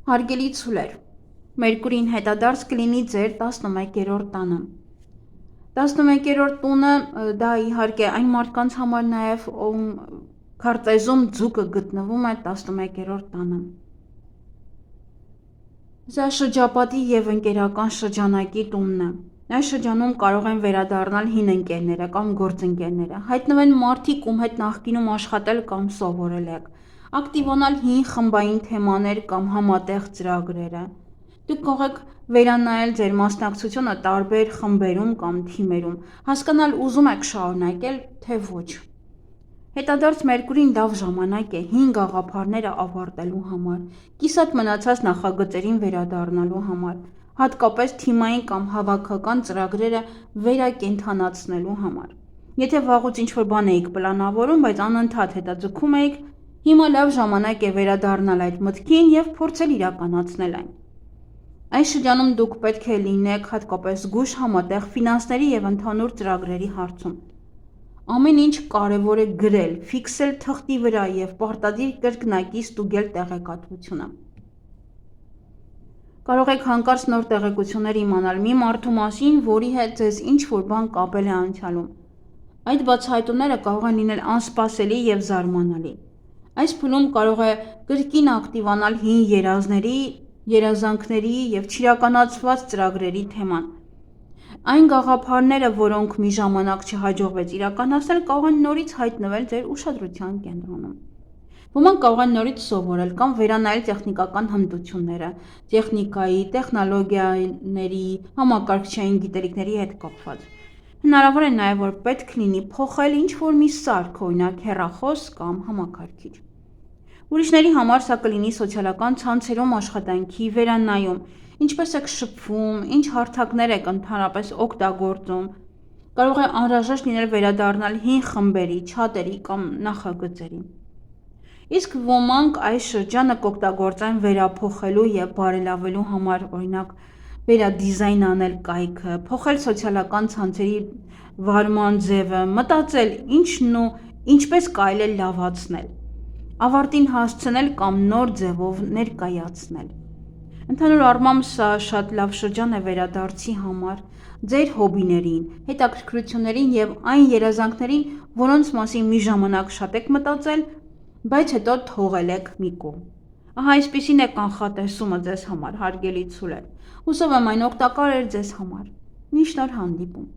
Հարգելի ցուլեր, Մերկուրին հետադարձ կլինի ձեր 11-րդ տանը։ 11-րդ տունը դա իհարկե այն մարդկանց համար նաև ում քարտեզում ձուկը գտնվում է 11-րդ տանը։ Սա շրջապատի եւ ընկերական շրջանակի տունն է։ Այս շրջանում կարող են վերադառնալ հին ընկերները կամ գործընկերները, հայտնվեն մարդիկ, ում հետ նախկինում աշխատել կամ սովորել եք, ակտիվանալ հին խմբային թեմաներ կամ համատեղ ծրագրերը։ Դուք կարող եք վերանայել ձեր մասնակցությունը տարբեր խմբերում կամ թիմերում, հասկանալ ուզում եք շարունակել, թե ոչ։ Հետադարձ Մերկուրին լավ ժամանակ է հին գաղափարները ավարտելու համար, կիսատ մնացած նախագծերին վերադառնալու համար, հատկապես թիմային կամ հավաքական ծրագրերը վերակենդանացնելու համար։ Եթե վաղուց ինչ-որ բան էիք պլանավորում, բայց անընդհատ հետաձգում էիք, հիմա լավ ժամանակ է վերադառնալ այդ մտքին և փորձել իրականացնել այն։ Այս շրջանում դուք պետք է լինեք հատկապես զգույշ համատեղ ֆինանսների և ընդհանուր ծրագրերի հարցում։ Ամեն ինչ կարևոր է գրել, ֆիքսել թղթի վրա և պարտադիր կրկնակի ստուգել տեղեկատվությունը։ Կարող եք հանկարծ նոր տեղեկություններ իմանալ մի մարդու մասին, որի հետ ձեզ ինչ-որ բան կապել է անցյալում։ Այդ բացահայտումները կարող են լինել անսպասելի և զարմանալի։ Այս փուլում կարող է կրկին ակտիվանալ հին երազանքների և չիրականացված ծրագրերի թեման։ Այն գաղափարները, որոնք մի ժամանակ չհաջողվեց իրականացնել, կարող են նորից հայտնվել ձեր ուշադրության կենտրոնում։ Ոմանք կարող են նորից սովորել կամ վերանայել տեխնիկական հմտությունները, տեխնիկայի, տեխնոլոգիաների, համակարգչային գիտելիքների հետ կապված։ Հնարավոր է նաև, որ պետք լինի փոխել ինչ-որ մի սարք, օրինակ հեռախոս կամ համակարգիչ։ Ուրիշների համար սա կլինի սոցիալական ցանցերում աշխատանքի վերանայում, ինչպես եք շփվում, ինչ հարթակներ եք ընդհանրապես օգտագործում։ Կարող է անհրաժեշտ լինել վերադառնալ հին խմբերի, չաթերի կամ նախագծերի։ Իսկ ոմանք այս շրջանը կօգտագործեն վերափոխելու և բարելավելու համար, օրինակ վերադիզայն անել կայքը, փոխել սոցիալական ցանցերի վարման ձևը, մտածել ինչն ու ինչպես կարելի է լավացնել, ավարտին հասցնել կամ նոր ձևով ներկայացնել։ Ընդհանուր առմամբ սա շատ լավ շրջան է վերադարձի համար, ձեր հոբիներին, հետաքրքրություններին և այն երազանքներին, որոնց մասին մի ժամանակ շատ եք մտածել, բայց հետո թողել եք մի կողմ։ Ահա այսպիսին է կանխատեսումը ձեզ համար, հարգելի ցուլեր։ Հուսով եմ այն օգտակար էր ձեզ համար։ Մինչ նոր հանդիպում։